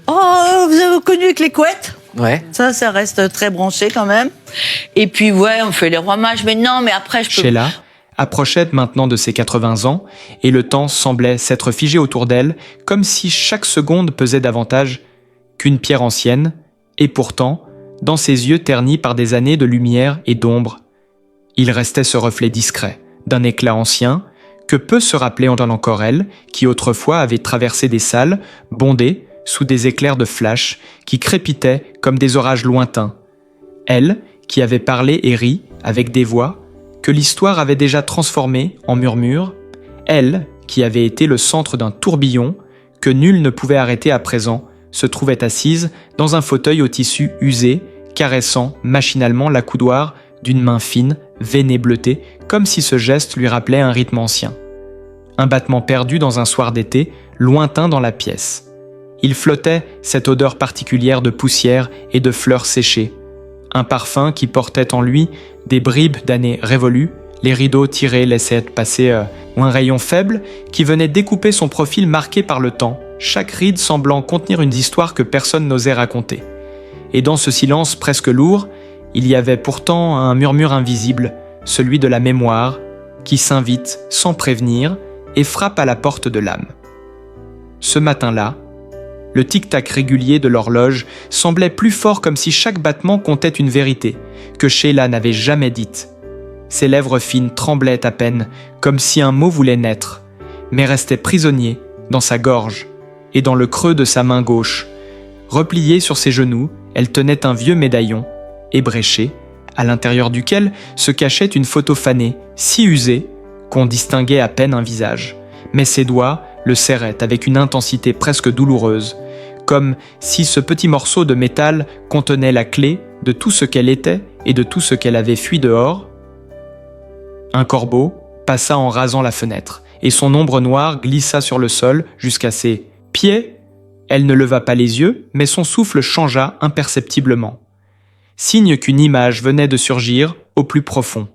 Oh, vous avez connu avec les couettes? Ouais. Ça reste très branché quand même. Et puis, ouais, on fait les rois mages. Mais non, mais après, je peux... Sheila approchait maintenant de ses 80 ans et le temps semblait s'être figé autour d'elle comme si chaque seconde pesait davantage qu'une pierre ancienne. Et pourtant, dans ses yeux ternis par des années de lumière et d'ombre, il restait ce reflet discret d'un éclat ancien que peu se rappelaient encore elle, qui autrefois avait traversé des salles bondées sous des éclairs de flash qui crépitaient comme des orages lointains. Elle, qui avait parlé et ri avec des voix que l'histoire avait déjà transformées en murmures, elle, qui avait été le centre d'un tourbillon que nul ne pouvait arrêter à présent, se trouvait assise dans un fauteuil au tissu usé, caressant machinalement la coudoir d'une main fine, veinée bleutée, comme si ce geste lui rappelait un rythme ancien. Un battement perdu dans un soir d'été, lointain dans la pièce. Il flottait cette odeur particulière de poussière et de fleurs séchées. Un parfum qui portait en lui des bribes d'années révolues, les rideaux tirés laissaient passer un rayon faible qui venait découper son profil marqué par le temps, chaque ride semblant contenir une histoire que personne n'osait raconter. Et dans ce silence presque lourd, il y avait pourtant un murmure invisible, celui de la mémoire, qui s'invite sans prévenir et frappe à la porte de l'âme. Ce matin-là, le tic-tac régulier de l'horloge semblait plus fort comme si chaque battement comptait une vérité que Sheila n'avait jamais dite. Ses lèvres fines tremblaient à peine, comme si un mot voulait naître, mais restait prisonnier dans sa gorge et dans le creux de sa main gauche. Repliée sur ses genoux, elle tenait un vieux médaillon, ébréché, à l'intérieur duquel se cachait une photo fanée, si usée qu'on distinguait à peine un visage. Mais ses doigts le serraient avec une intensité presque douloureuse, comme si ce petit morceau de métal contenait la clé de tout ce qu'elle était et de tout ce qu'elle avait fui dehors. Un corbeau passa en rasant la fenêtre, et son ombre noire glissa sur le sol jusqu'à ses pieds. Elle ne leva pas les yeux, mais son souffle changea imperceptiblement. Signe qu'une image venait de surgir au plus profond.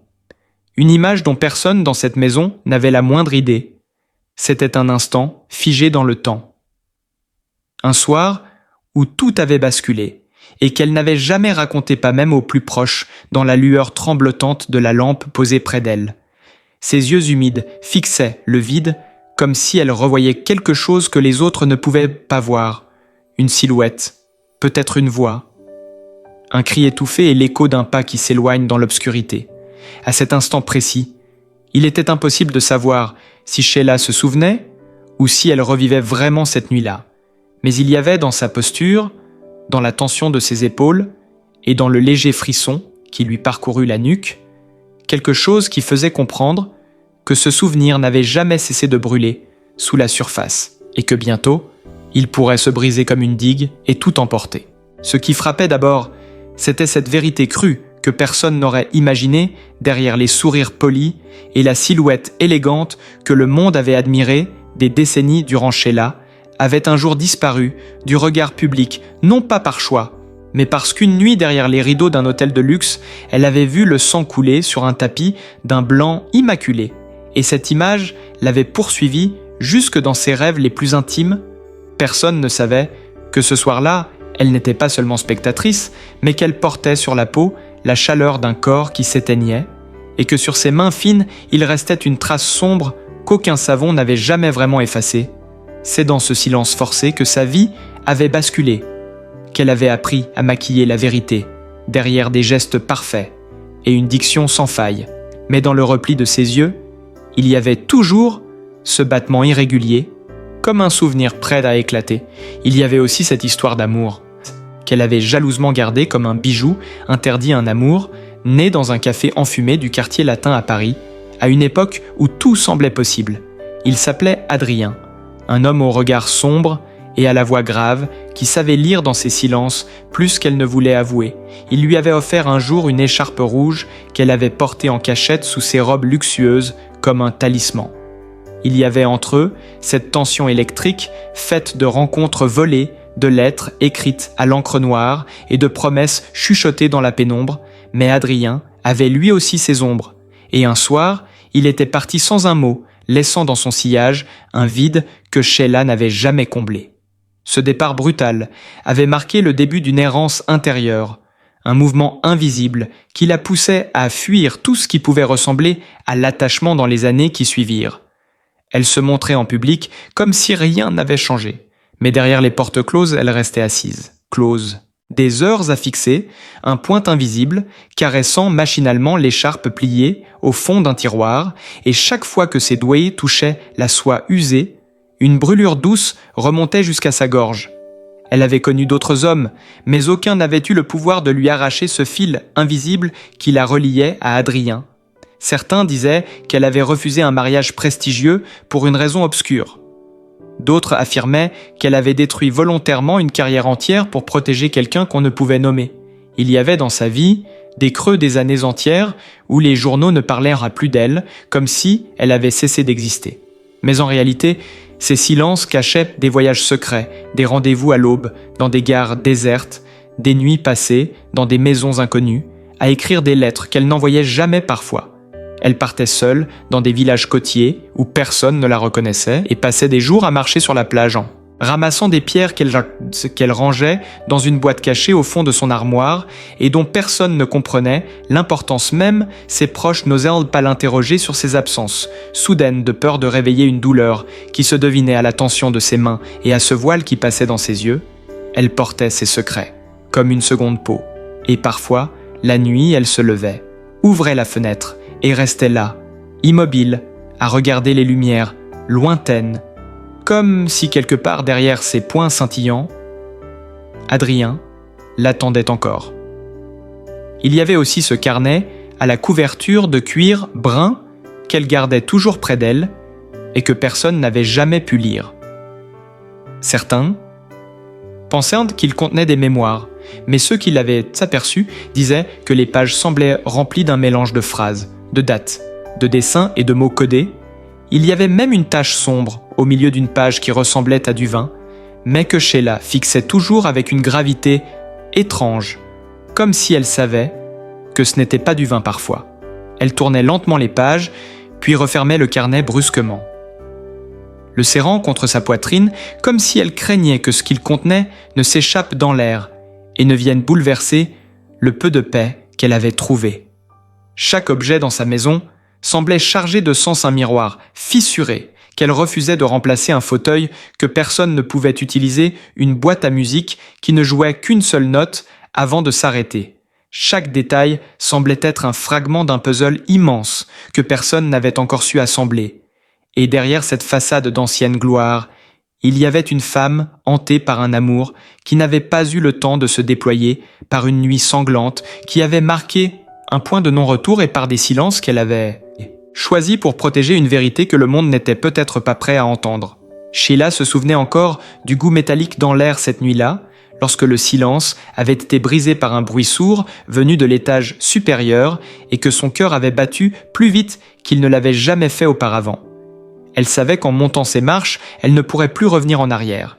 Une image dont personne dans cette maison n'avait la moindre idée. C'était un instant figé dans le temps. Un soir où tout avait basculé, et qu'elle n'avait jamais raconté, pas même aux plus proches, dans la lueur tremblotante de la lampe posée près d'elle. Ses yeux humides fixaient le vide, comme si elle revoyait quelque chose que les autres ne pouvaient pas voir. Une silhouette, peut-être une voix. Un cri étouffé et l'écho d'un pas qui s'éloigne dans l'obscurité. À cet instant précis, il était impossible de savoir si Sheila se souvenait ou si elle revivait vraiment cette nuit-là. Mais il y avait dans sa posture, dans la tension de ses épaules et dans le léger frisson qui lui parcourut la nuque, quelque chose qui faisait comprendre que ce souvenir n'avait jamais cessé de brûler sous la surface et que bientôt, il pourrait se briser comme une digue et tout emporter. Ce qui frappait d'abord, c'était cette vérité crue que personne n'aurait imaginée derrière les sourires polis et la silhouette élégante que le monde avait admirée des décennies durant Sheila, avait un jour disparu du regard public, non pas par choix, mais parce qu'une nuit derrière les rideaux d'un hôtel de luxe, elle avait vu le sang couler sur un tapis d'un blanc immaculé, et cette image l'avait poursuivie jusque dans ses rêves les plus intimes. Personne ne savait que ce soir-là, elle n'était pas seulement spectatrice, mais qu'elle portait sur la peau la chaleur d'un corps qui s'éteignait, et que sur ses mains fines, il restait une trace sombre qu'aucun savon n'avait jamais vraiment effacée. C'est dans ce silence forcé que sa vie avait basculé, qu'elle avait appris à maquiller la vérité, derrière des gestes parfaits et une diction sans faille. Mais dans le repli de ses yeux, il y avait toujours ce battement irrégulier, comme un souvenir prêt à éclater. Il y avait aussi cette histoire d'amour, qu'elle avait jalousement gardée comme un bijou interdit à un amour, né dans un café enfumé du quartier latin à Paris, à une époque où tout semblait possible. Il s'appelait Adrien, un homme au regard sombre et à la voix grave, qui savait lire dans ses silences plus qu'elle ne voulait avouer. Il lui avait offert un jour une écharpe rouge qu'elle avait portée en cachette sous ses robes luxueuses comme un talisman. Il y avait entre eux cette tension électrique faite de rencontres volées, de lettres écrites à l'encre noire et de promesses chuchotées dans la pénombre, mais Adrien avait lui aussi ses ombres. Et un soir, il était parti sans un mot, laissant dans son sillage un vide que Sheila n'avait jamais comblé. Ce départ brutal avait marqué le début d'une errance intérieure, un mouvement invisible qui la poussait à fuir tout ce qui pouvait ressembler à l'attachement dans les années qui suivirent. Elle se montrait en public comme si rien n'avait changé, mais derrière les portes closes, elle restait assise, close. Des heures à fixer, un point invisible, caressant machinalement l'écharpe pliée au fond d'un tiroir, et chaque fois que ses doigts touchaient la soie usée, une brûlure douce remontait jusqu'à sa gorge. Elle avait connu d'autres hommes, mais aucun n'avait eu le pouvoir de lui arracher ce fil invisible qui la reliait à Adrien. Certains disaient qu'elle avait refusé un mariage prestigieux pour une raison obscure. D'autres affirmaient qu'elle avait détruit volontairement une carrière entière pour protéger quelqu'un qu'on ne pouvait nommer. Il y avait dans sa vie des creux des années entières où les journaux ne parlèrent à plus d'elle, comme si elle avait cessé d'exister. Mais en réalité, ces silences cachaient des voyages secrets, des rendez-vous à l'aube, dans des gares désertes, des nuits passées, dans des maisons inconnues, à écrire des lettres qu'elle n'envoyait jamais parfois. Elle partait seule dans des villages côtiers où personne ne la reconnaissait et passait des jours à marcher sur la plage en ramassant des pierres qu'elle rangeait dans une boîte cachée au fond de son armoire et dont personne ne comprenait l'importance même. Ses proches n'osèrent pas l'interroger sur ses absences, soudaines de peur de réveiller une douleur qui se devinait à la tension de ses mains et à ce voile qui passait dans ses yeux. Elle portait ses secrets, comme une seconde peau, et parfois, la nuit, elle se levait, ouvrait la fenêtre, et restait là, immobile, à regarder les lumières, lointaines, comme si quelque part derrière ses poings scintillants, Adrien l'attendait encore. Il y avait aussi ce carnet à la couverture de cuir brun qu'elle gardait toujours près d'elle et que personne n'avait jamais pu lire. Certains pensaient qu'il contenait des mémoires, mais ceux qui l'avaient aperçu disaient que les pages semblaient remplies d'un mélange de phrases, de dates, de dessins et de mots codés. Il y avait même une tache sombre au milieu d'une page qui ressemblait à du vin, mais que Sheila fixait toujours avec une gravité étrange, comme si elle savait que ce n'était pas du vin parfois. Elle tournait lentement les pages, puis refermait le carnet brusquement, le serrant contre sa poitrine, comme si elle craignait que ce qu'il contenait ne s'échappe dans l'air et ne vienne bouleverser le peu de paix qu'elle avait trouvé. Chaque objet dans sa maison semblait chargé de sens un miroir, fissuré, qu'elle refusait de remplacer un fauteuil, que personne ne pouvait utiliser une boîte à musique qui ne jouait qu'une seule note avant de s'arrêter. Chaque détail semblait être un fragment d'un puzzle immense que personne n'avait encore su assembler. Et derrière cette façade d'ancienne gloire, il y avait une femme hantée par un amour qui n'avait pas eu le temps de se déployer, par une nuit sanglante qui avait marqué un point de non-retour et par des silences qu'elle avait choisis pour protéger une vérité que le monde n'était peut-être pas prêt à entendre. Sheila se souvenait encore du goût métallique dans l'air cette nuit-là, lorsque le silence avait été brisé par un bruit sourd venu de l'étage supérieur et que son cœur avait battu plus vite qu'il ne l'avait jamais fait auparavant. Elle savait qu'en montant ses marches, elle ne pourrait plus revenir en arrière.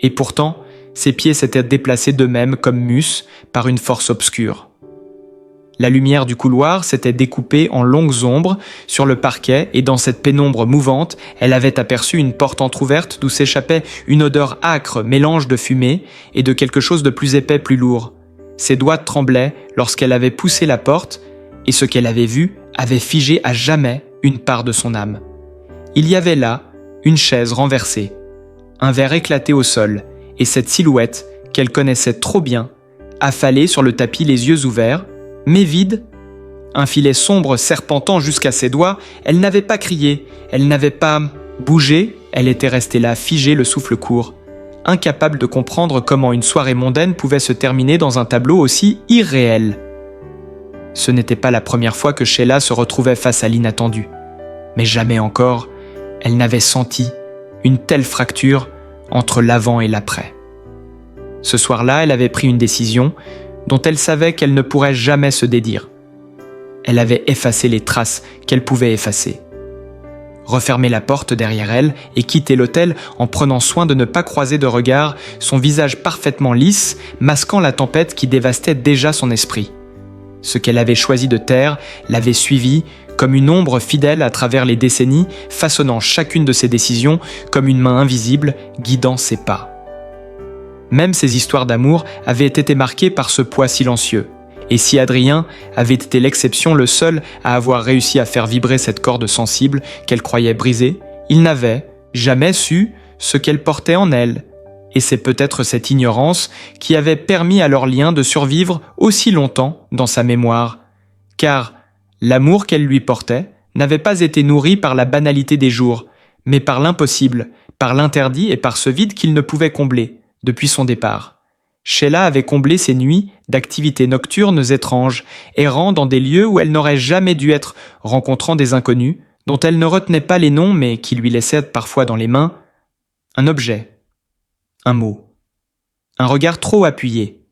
Et pourtant, ses pieds s'étaient déplacés d'eux-mêmes comme mus par une force obscure. La lumière du couloir s'était découpée en longues ombres sur le parquet et dans cette pénombre mouvante, elle avait aperçu une porte entr'ouverte d'où s'échappait une odeur âcre, mélange de fumée et de quelque chose de plus épais, plus lourd. Ses doigts tremblaient lorsqu'elle avait poussé la porte et ce qu'elle avait vu avait figé à jamais une part de son âme. Il y avait là une chaise renversée, un verre éclaté au sol et cette silhouette qu'elle connaissait trop bien, affalée sur le tapis les yeux ouverts, mais vide, un filet sombre serpentant jusqu'à ses doigts. Elle n'avait pas crié, elle n'avait pas bougé, elle était restée là, figée, le souffle court, incapable de comprendre comment une soirée mondaine pouvait se terminer dans un tableau aussi irréel. Ce n'était pas la première fois que Sheila se retrouvait face à l'inattendu, mais jamais encore elle n'avait senti une telle fracture entre l'avant et l'après. Ce soir-là, elle avait pris une décision dont elle savait qu'elle ne pourrait jamais se dédire. Elle avait effacé les traces qu'elle pouvait effacer. Refermer la porte derrière elle et quitter l'hôtel en prenant soin de ne pas croiser de regard, son visage parfaitement lisse, masquant la tempête qui dévastait déjà son esprit. Ce qu'elle avait choisi de taire l'avait suivi comme une ombre fidèle à travers les décennies, façonnant chacune de ses décisions comme une main invisible guidant ses pas. Même ses histoires d'amour avaient été marquées par ce poids silencieux. Et si Adrien avait été l'exception, le seul à avoir réussi à faire vibrer cette corde sensible qu'elle croyait brisée, il n'avait jamais su ce qu'elle portait en elle. Et c'est peut-être cette ignorance qui avait permis à leur lien de survivre aussi longtemps dans sa mémoire. Car l'amour qu'elle lui portait n'avait pas été nourri par la banalité des jours, mais par l'impossible, par l'interdit et par ce vide qu'il ne pouvait combler depuis son départ. Sheila avait comblé ses nuits d'activités nocturnes étranges, errant dans des lieux où elle n'aurait jamais dû être, rencontrant des inconnus, dont elle ne retenait pas les noms mais qui lui laissaient parfois dans les mains un objet, un mot, un regard trop appuyé.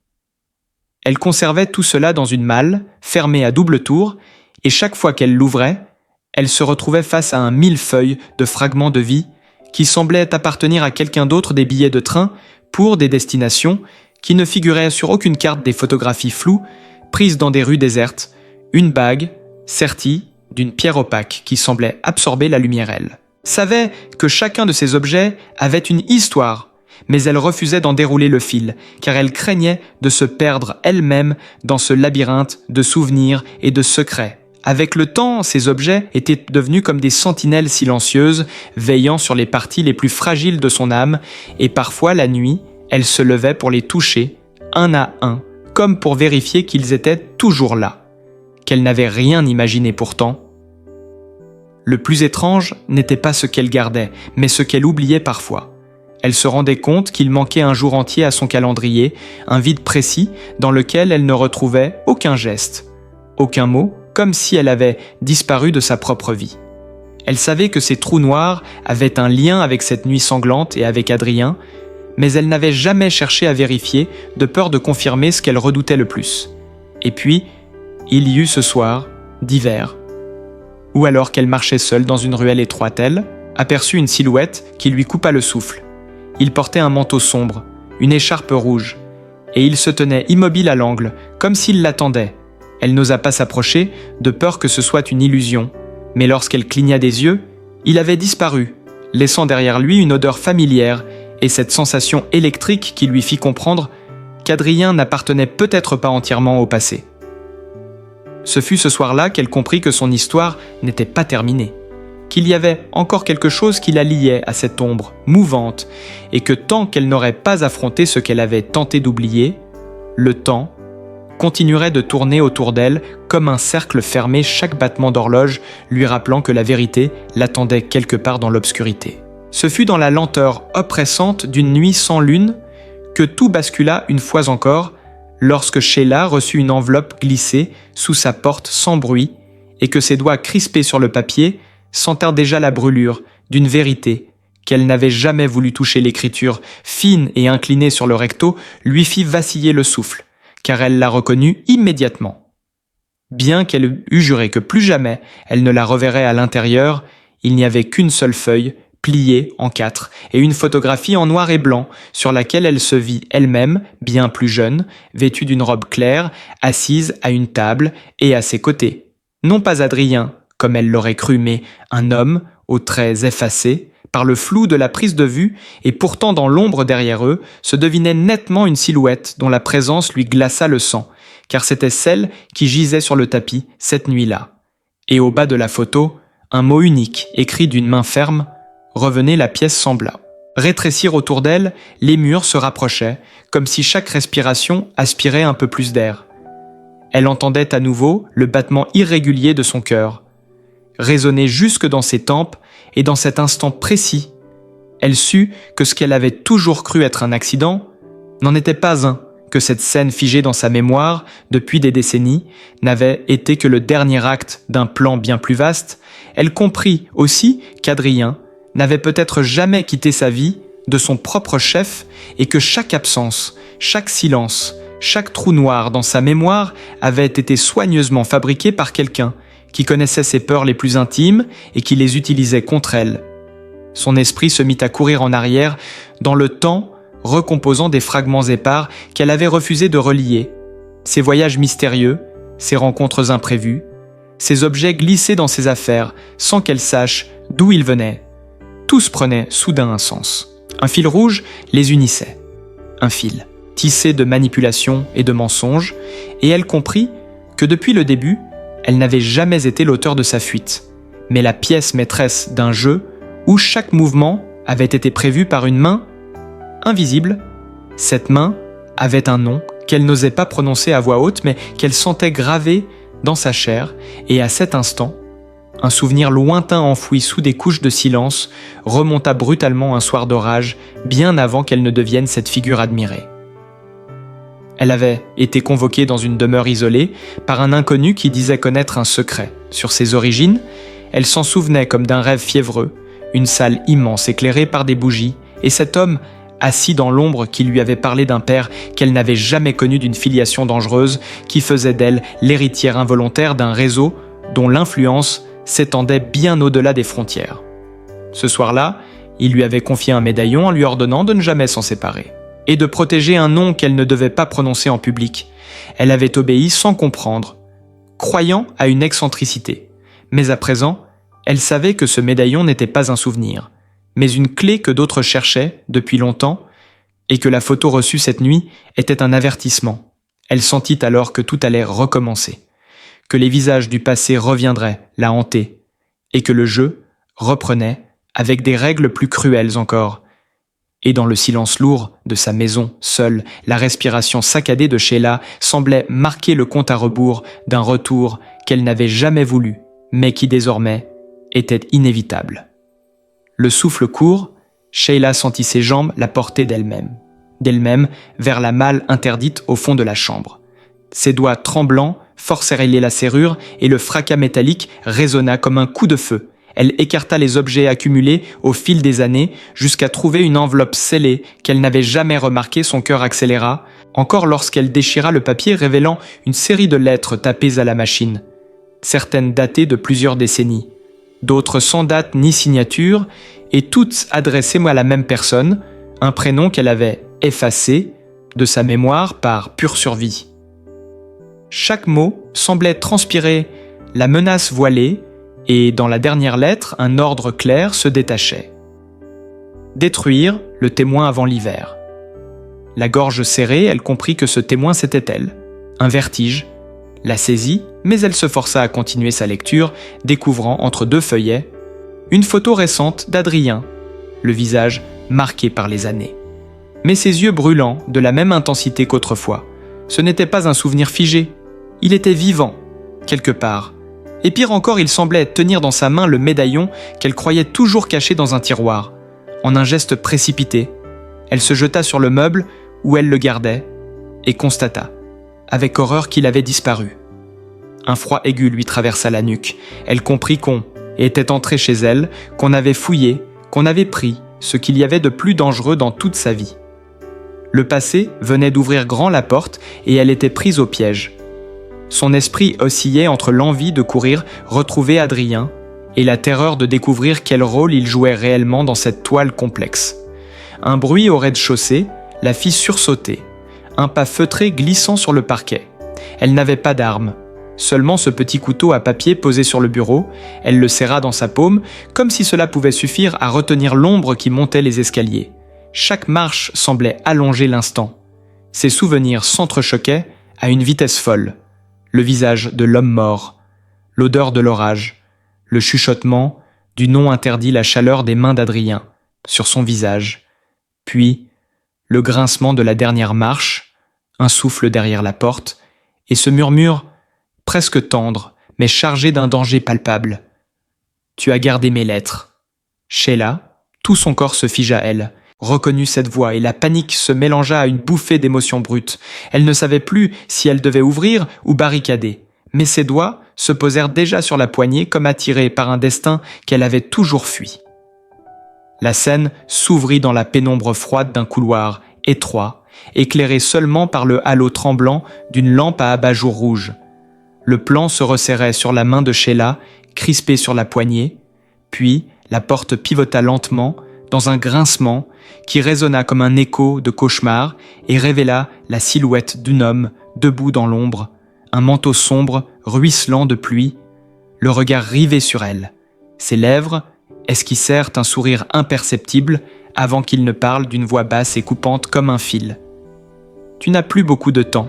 Elle conservait tout cela dans une malle, fermée à double tour, et chaque fois qu'elle l'ouvrait, elle se retrouvait face à un millefeuille de fragments de vie qui semblaient appartenir à quelqu'un d'autre, des billets de train pour des destinations qui ne figuraient sur aucune carte, des photographies floues prises dans des rues désertes, une bague sertie d'une pierre opaque qui semblait absorber la lumière. Elle savait que chacun de ces objets avait une histoire, mais elle refusait d'en dérouler le fil, car elle craignait de se perdre elle-même dans ce labyrinthe de souvenirs et de secrets. Avec le temps, ces objets étaient devenus comme des sentinelles silencieuses, veillant sur les parties les plus fragiles de son âme, et parfois la nuit, elle se levait pour les toucher, un à un, comme pour vérifier qu'ils étaient toujours là, qu'elle n'avait rien imaginé pourtant. Le plus étrange n'était pas ce qu'elle gardait, mais ce qu'elle oubliait parfois. Elle se rendait compte qu'il manquait un jour entier à son calendrier, un vide précis dans lequel elle ne retrouvait aucun geste, aucun mot, comme si elle avait disparu de sa propre vie. Elle savait que ces trous noirs avaient un lien avec cette nuit sanglante et avec Adrien, mais elle n'avait jamais cherché à vérifier, de peur de confirmer ce qu'elle redoutait le plus. Et puis, il y eut ce soir d'hiver, où alors qu'elle marchait seule dans une ruelle étroite, elle aperçut une silhouette qui lui coupa le souffle. Il portait un manteau sombre, une écharpe rouge, et il se tenait immobile à l'angle, comme s'il l'attendait. Elle n'osa pas s'approcher, de peur que ce soit une illusion, mais lorsqu'elle cligna des yeux, il avait disparu, laissant derrière lui une odeur familière et cette sensation électrique qui lui fit comprendre qu'Adrien n'appartenait peut-être pas entièrement au passé. Ce fut ce soir-là qu'elle comprit que son histoire n'était pas terminée, qu'il y avait encore quelque chose qui la liait à cette ombre mouvante, et que tant qu'elle n'aurait pas affronté ce qu'elle avait tenté d'oublier, le temps continuerait de tourner autour d'elle comme un cercle fermé, chaque battement d'horloge lui rappelant que la vérité l'attendait quelque part dans l'obscurité. Ce fut dans la lenteur oppressante d'une nuit sans lune que tout bascula une fois encore, lorsque Sheila reçut une enveloppe glissée sous sa porte sans bruit et que ses doigts crispés sur le papier sentèrent déjà la brûlure d'une vérité qu'elle n'avait jamais voulu toucher. L'écriture fine et inclinée sur le recto lui fit vaciller le souffle, car elle la reconnut immédiatement. Bien qu'elle eût juré que plus jamais elle ne la reverrait à l'intérieur, il n'y avait qu'une seule feuille, pliée en 4, et une photographie en noir et blanc, sur laquelle elle se vit elle-même, bien plus jeune, vêtue d'une robe claire, assise à une table et à ses côtés. Non pas Adrien, comme elle l'aurait cru, mais un homme, aux traits effacés, par le flou de la prise de vue, et pourtant dans l'ombre derrière eux, se devinait nettement une silhouette dont la présence lui glaça le sang, car c'était celle qui gisait sur le tapis cette nuit-là. Et au bas de la photo, un mot unique, écrit d'une main ferme, revenait la pièce sembla. Rétrécir autour d'elle, les murs se rapprochaient, comme si chaque respiration aspirait un peu plus d'air. Elle entendait à nouveau le battement irrégulier de son cœur, résonner jusque dans ses tempes, et dans cet instant précis, elle sut que ce qu'elle avait toujours cru être un accident n'en était pas un, que cette scène figée dans sa mémoire depuis des décennies n'avait été que le dernier acte d'un plan bien plus vaste. Elle comprit aussi qu'Adrien n'avait peut-être jamais quitté sa vie de son propre chef et que chaque absence, chaque silence, chaque trou noir dans sa mémoire avait été soigneusement fabriqué par quelqu'un qui connaissait ses peurs les plus intimes et qui les utilisait contre elle. Son esprit se mit à courir en arrière dans le temps, recomposant des fragments épars qu'elle avait refusé de relier, ses voyages mystérieux, ses rencontres imprévues, ces objets glissés dans ses affaires sans qu'elle sache d'où ils venaient. Tous prenaient soudain un sens. Un fil rouge les unissait. un fil, tissé de manipulations et de mensonges, et elle comprit que depuis le début, elle n'avait jamais été l'auteur de sa fuite, mais la pièce maîtresse d'un jeu où chaque mouvement avait été prévu par une main invisible. Cette main avait un nom qu'elle n'osait pas prononcer à voix haute, mais qu'elle sentait gravé dans sa chair, et à cet instant, un souvenir lointain enfoui sous des couches de silence remonta brutalement un soir d'orage, bien avant qu'elle ne devienne cette figure admirée. Elle avait été convoquée dans une demeure isolée par un inconnu qui disait connaître un secret. Sur ses origines, elle s'en souvenait comme d'un rêve fiévreux, une salle immense éclairée par des bougies, et cet homme assis dans l'ombre qui lui avait parlé d'un père qu'elle n'avait jamais connu, d'une filiation dangereuse qui faisait d'elle l'héritière involontaire d'un réseau dont l'influence s'étendait bien au-delà des frontières. Ce soir-là, il lui avait confié un médaillon en lui ordonnant de ne jamais s'en séparer et de protéger un nom qu'elle ne devait pas prononcer en public. Elle avait obéi sans comprendre, croyant à une excentricité. Mais à présent, elle savait que ce médaillon n'était pas un souvenir, mais une clé que d'autres cherchaient depuis longtemps, et que la photo reçue cette nuit était un avertissement. Elle sentit alors que tout allait recommencer, que les visages du passé reviendraient la hanter, et que le jeu reprenait avec des règles plus cruelles encore. Et dans le silence lourd de sa maison, seule, la respiration saccadée de Sheila semblait marquer le compte à rebours d'un retour qu'elle n'avait jamais voulu, mais qui désormais était inévitable. Le souffle court, Sheila sentit ses jambes la porter d'elle-même vers la malle interdite au fond de la chambre. Ses doigts tremblants forcèrent à lier la serrure et le fracas métallique résonna comme un coup de feu. Elle écarta les objets accumulés au fil des années jusqu'à trouver une enveloppe scellée qu'elle n'avait jamais remarquée. Son cœur accéléra, encore lorsqu'elle déchira le papier révélant une série de lettres tapées à la machine, certaines datées de plusieurs décennies, d'autres sans date ni signature, et toutes adressées à la même personne, un prénom qu'elle avait effacé de sa mémoire par pure survie. Chaque mot semblait transpirer la menace voilée, et dans la dernière lettre, un ordre clair se détachait. Détruire le témoin avant l'hiver. La gorge serrée, elle comprit que ce témoin c'était elle. Un vertige la saisit, mais elle se força à continuer sa lecture, découvrant entre deux feuillets une photo récente d'Adrien, le visage marqué par les années. Mais ses yeux brûlants, de la même intensité qu'autrefois. Ce n'était pas un souvenir figé, il était vivant, quelque part. Et pire encore, il semblait tenir dans sa main le médaillon qu'elle croyait toujours caché dans un tiroir. En un geste précipité, elle se jeta sur le meuble où elle le gardait et constata, avec horreur, qu'il avait disparu. Un froid aigu lui traversa la nuque. Elle comprit qu'on était entré chez elle, qu'on avait fouillé, qu'on avait pris ce qu'il y avait de plus dangereux dans toute sa vie. Le passé venait d'ouvrir grand la porte et elle était prise au piège. Son esprit oscillait entre l'envie de courir retrouver Adrien et la terreur de découvrir quel rôle il jouait réellement dans cette toile complexe. Un bruit au rez-de-chaussée la fit sursauter, un pas feutré glissant sur le parquet. Elle n'avait pas d'arme, seulement ce petit couteau à papier posé sur le bureau. Elle le serra dans sa paume, comme si cela pouvait suffire à retenir l'ombre qui montait les escaliers. Chaque marche semblait allonger l'instant. Ses souvenirs s'entrechoquaient à une vitesse folle. Le visage de l'homme mort, l'odeur de l'orage, le chuchotement du nom interdit, la chaleur des mains d'Adrien sur son visage, puis le grincement de la dernière marche, un souffle derrière la porte, et ce murmure presque tendre, mais chargé d'un danger palpable. « Tu as gardé mes lettres. » Sheila, tout son corps se figea à elle, reconnut cette voix et la panique se mélangea à une bouffée d'émotions brutes. Elle ne savait plus si elle devait ouvrir ou barricader, mais ses doigts se posèrent déjà sur la poignée comme attirés par un destin qu'elle avait toujours fui. La scène s'ouvrit dans la pénombre froide d'un couloir étroit, éclairé seulement par le halo tremblant d'une lampe à abat-jour rouge. Le plan se resserrait sur la main de Sheila, crispée sur la poignée, puis la porte pivota lentement dans un grincement qui résonna comme un écho de cauchemar et révéla la silhouette d'un homme debout dans l'ombre, un manteau sombre ruisselant de pluie, le regard rivé sur elle. Ses lèvres esquissèrent un sourire imperceptible avant qu'il ne parle d'une voix basse et coupante comme un fil. tu n'as plus beaucoup de temps. »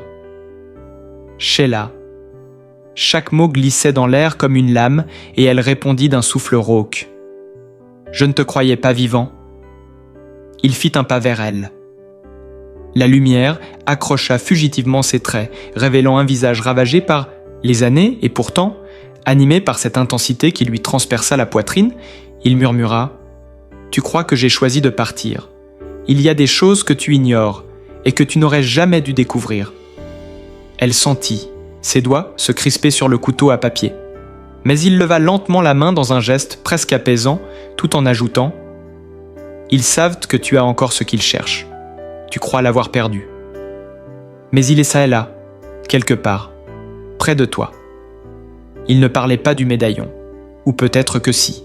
Sheila. Chaque mot glissait dans l'air comme une lame et elle répondit d'un souffle rauque. « Je ne te croyais pas vivant. » Il fit un pas vers elle. La lumière accrocha fugitivement ses traits, révélant un visage ravagé par les années et pourtant, animé par cette intensité qui lui transperça la poitrine, il murmura « Tu crois que j'ai choisi de partir. Il y a des choses que tu ignores et que tu n'aurais jamais dû découvrir. » Elle sentit ses doigts se crisper sur le couteau à papier. Mais il leva lentement la main dans un geste presque apaisant, tout en ajoutant « Ils savent que tu as encore ce qu'ils cherchent. Tu crois l'avoir perdu. Mais il est ça et là, quelque part, près de toi. » Il ne parlait pas du médaillon, ou peut-être que si.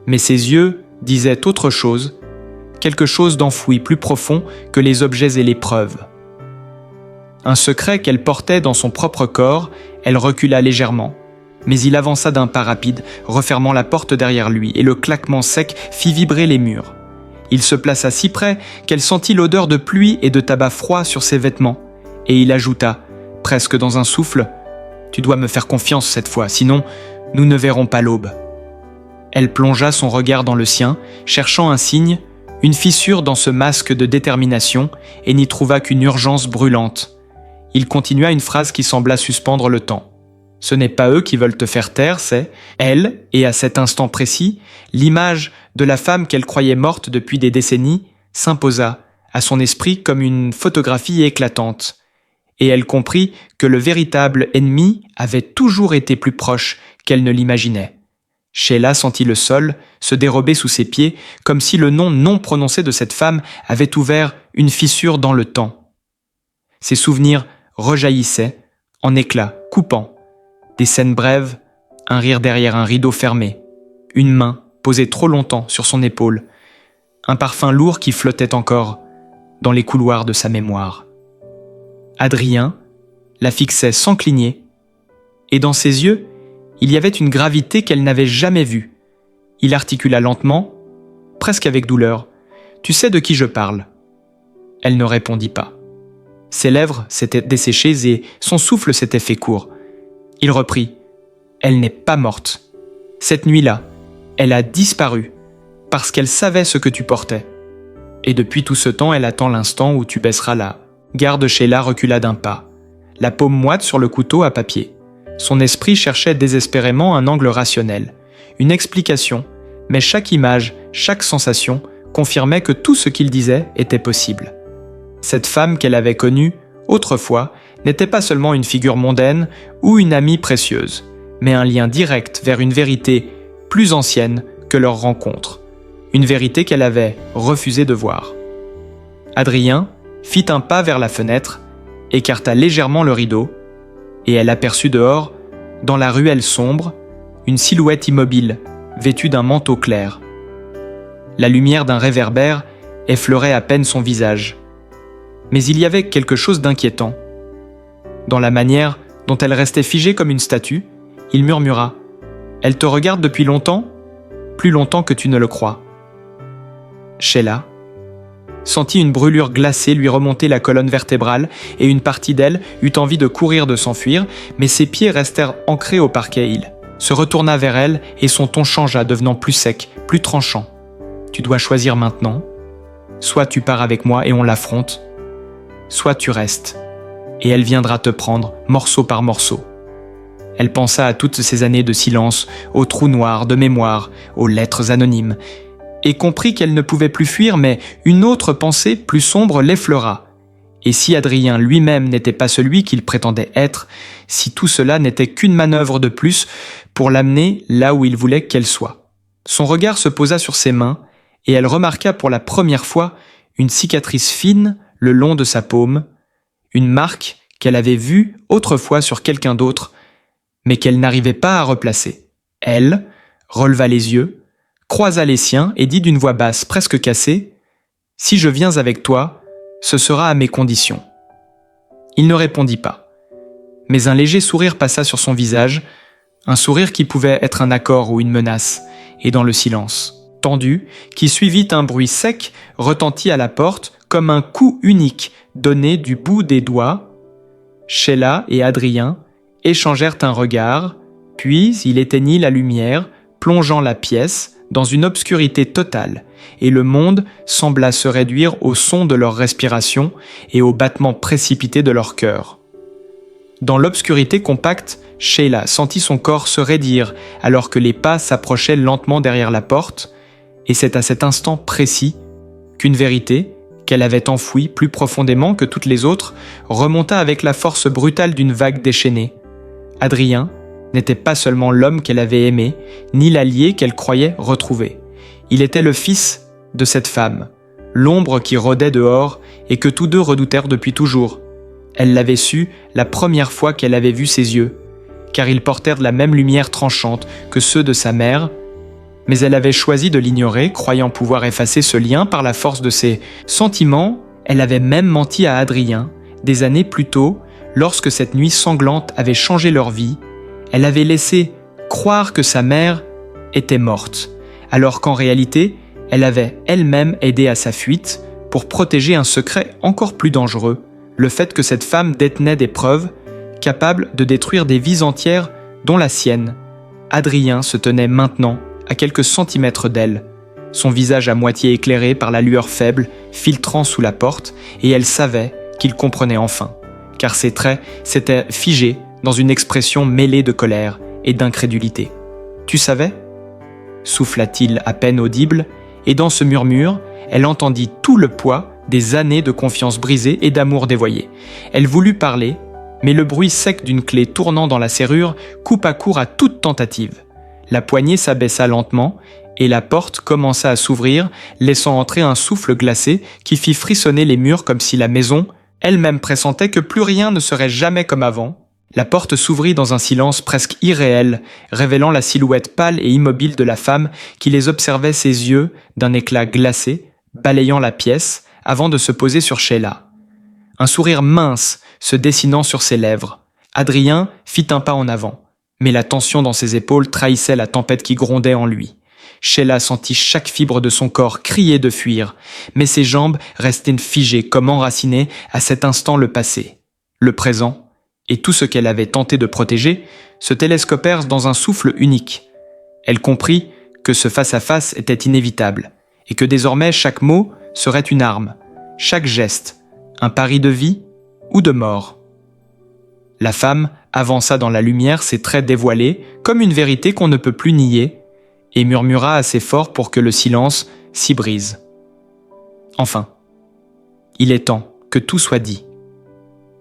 Mais ses yeux disaient autre chose, quelque chose d'enfoui plus profond que les objets et les preuves. Un secret qu'elle portait dans son propre corps, elle recula légèrement, mais il avança d'un pas rapide, refermant la porte derrière lui, et le claquement sec fit vibrer les murs. Il se plaça si près qu'elle sentit l'odeur de pluie et de tabac froid sur ses vêtements, et il ajouta, presque dans un souffle, « Tu dois me faire confiance cette fois, sinon nous ne verrons pas l'aube. » Elle plongea son regard dans le sien, cherchant un signe, une fissure dans ce masque de détermination, et n'y trouva qu'une urgence brûlante. Il continua une phrase qui sembla suspendre le temps. Ce n'est pas eux qui veulent te faire taire, c'est elle, et à cet instant précis, l'image de la femme qu'elle croyait morte depuis des décennies s'imposa à son esprit comme une photographie éclatante. Et elle comprit que le véritable ennemi avait toujours été plus proche qu'elle ne l'imaginait. Sheila sentit le sol se dérober sous ses pieds, comme si le nom non prononcé de cette femme avait ouvert une fissure dans le temps. Ses souvenirs rejaillissaient, en éclats, coupants. Des scènes brèves, un rire derrière un rideau fermé, une main posée trop longtemps sur son épaule, un parfum lourd qui flottait encore dans les couloirs de sa mémoire. Adrien la fixait sans cligner, et dans ses yeux, il y avait une gravité qu'elle n'avait jamais vue. Il articula lentement, presque avec douleur, « Tu sais de qui je parle ?» Elle ne répondit pas. Ses lèvres s'étaient desséchées et son souffle s'était fait court. Il reprit, « Elle n'est pas morte. Cette nuit-là, elle a disparu, parce qu'elle savait ce que tu portais. Et depuis tout ce temps, elle attend l'instant où tu baisseras la... » Garde Sheila recula d'un pas, la paume moite sur le couteau à papier. Son esprit cherchait désespérément un angle rationnel, une explication, mais chaque image, chaque sensation confirmait que tout ce qu'il disait était possible. Cette femme qu'elle avait connue, autrefois, n'était pas seulement une figure mondaine ou une amie précieuse, mais un lien direct vers une vérité plus ancienne que leur rencontre, une vérité qu'elle avait refusé de voir. Adrien fit un pas vers la fenêtre, écarta légèrement le rideau, et elle aperçut dehors, dans la ruelle sombre, une silhouette immobile, vêtue d'un manteau clair. La lumière d'un réverbère effleurait à peine son visage. Mais il y avait quelque chose d'inquiétant. Dans la manière dont elle restait figée comme une statue, il murmura « Elle te regarde depuis longtemps, plus longtemps que tu ne le crois. » Sheila sentit une brûlure glacée lui remonter la colonne vertébrale et une partie d'elle eut envie de courir, de s'enfuir, mais ses pieds restèrent ancrés au parquet. Il se retourna vers elle et son ton changea, devenant plus sec, plus tranchant. « Tu dois choisir maintenant. Soit tu pars avec moi et on l'affronte, soit tu restes, et elle viendra te prendre, morceau par morceau. » Elle pensa à toutes ces années de silence, aux trous noirs de mémoire, aux lettres anonymes, et comprit qu'elle ne pouvait plus fuir, mais une autre pensée plus sombre l'effleura. Et si Adrien lui-même n'était pas celui qu'il prétendait être, si tout cela n'était qu'une manœuvre de plus pour l'amener là où il voulait qu'elle soit. Son regard se posa sur ses mains, et elle remarqua pour la première fois une cicatrice fine le long de sa paume, une marque qu'elle avait vue autrefois sur quelqu'un d'autre, mais qu'elle n'arrivait pas à replacer. Elle releva les yeux, croisa les siens et dit d'une voix basse, presque cassée, « Si je viens avec toi, ce sera à mes conditions. » Il ne répondit pas. Mais un léger sourire passa sur son visage, un sourire qui pouvait être un accord ou une menace, et dans le silence tendu, qui suivit un bruit sec, retentit à la porte, comme un coup unique donné du bout des doigts. Sheila et Adrien échangèrent un regard, puis il éteignit la lumière, plongeant la pièce dans une obscurité totale, et le monde sembla se réduire au son de leur respiration et au battement précipité de leur cœur. Dans l'obscurité compacte, Sheila sentit son corps se raidir alors que les pas s'approchaient lentement derrière la porte, et c'est à cet instant précis qu'une vérité, qu'elle avait enfouie plus profondément que toutes les autres, remonta avec la force brutale d'une vague déchaînée. Adrien n'était pas seulement l'homme qu'elle avait aimé, ni l'allié qu'elle croyait retrouver. Il était le fils de cette femme, l'ombre qui rôdait dehors et que tous deux redoutèrent depuis toujours. Elle l'avait su la première fois qu'elle avait vu ses yeux, car ils portèrent de la même lumière tranchante que ceux de sa mère, mais elle avait choisi de l'ignorer, croyant pouvoir effacer ce lien par la force de ses sentiments. Elle avait même menti à Adrien, des années plus tôt, lorsque cette nuit sanglante avait changé leur vie. Elle avait laissé croire que sa mère était morte, alors qu'en réalité, elle avait elle-même aidé à sa fuite pour protéger un secret encore plus dangereux, le fait que cette femme détenait des preuves capables de détruire des vies entières, dont la sienne. Adrien se tenait maintenant à quelques centimètres d'elle, son visage à moitié éclairé par la lueur faible filtrant sous la porte, et elle savait qu'il comprenait enfin, car ses traits s'étaient figés dans une expression mêlée de colère et d'incrédulité. « Tu savais » souffla-t-il à peine audible, et dans ce murmure, elle entendit tout le poids des années de confiance brisée et d'amour dévoyé. Elle voulut parler, mais le bruit sec d'une clé tournant dans la serrure coupa court à toute tentative. La poignée s'abaissa lentement, et la porte commença à s'ouvrir, laissant entrer un souffle glacé qui fit frissonner les murs comme si la maison elle-même pressentait que plus rien ne serait jamais comme avant. La porte s'ouvrit dans un silence presque irréel, révélant la silhouette pâle et immobile de la femme qui les observait, ses yeux d'un éclat glacé, balayant la pièce avant de se poser sur Sheila. Un sourire mince se dessinant sur ses lèvres. Adrien fit un pas en avant, mais la tension dans ses épaules trahissait la tempête qui grondait en lui. Sheila sentit chaque fibre de son corps crier de fuir, mais ses jambes restaient figées comme enracinées à cet instant le passé, le présent, et tout ce qu'elle avait tenté de protéger se télescopèrent dans un souffle unique. Elle comprit que ce face-à-face était inévitable, et que désormais chaque mot serait une arme, chaque geste, un pari de vie ou de mort. La femme avança dans la lumière, ses traits dévoilés, comme une vérité qu'on ne peut plus nier, et murmura assez fort pour que le silence s'y brise. Enfin, il est temps que tout soit dit.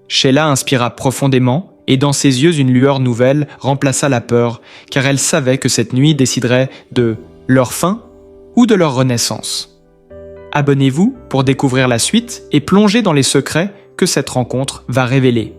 Sheila inspira profondément, et dans ses yeux une lueur nouvelle remplaça la peur, car elle savait que cette nuit déciderait de leur fin ou de leur renaissance. Abonnez-vous pour découvrir la suite et plonger dans les secrets que cette rencontre va révéler.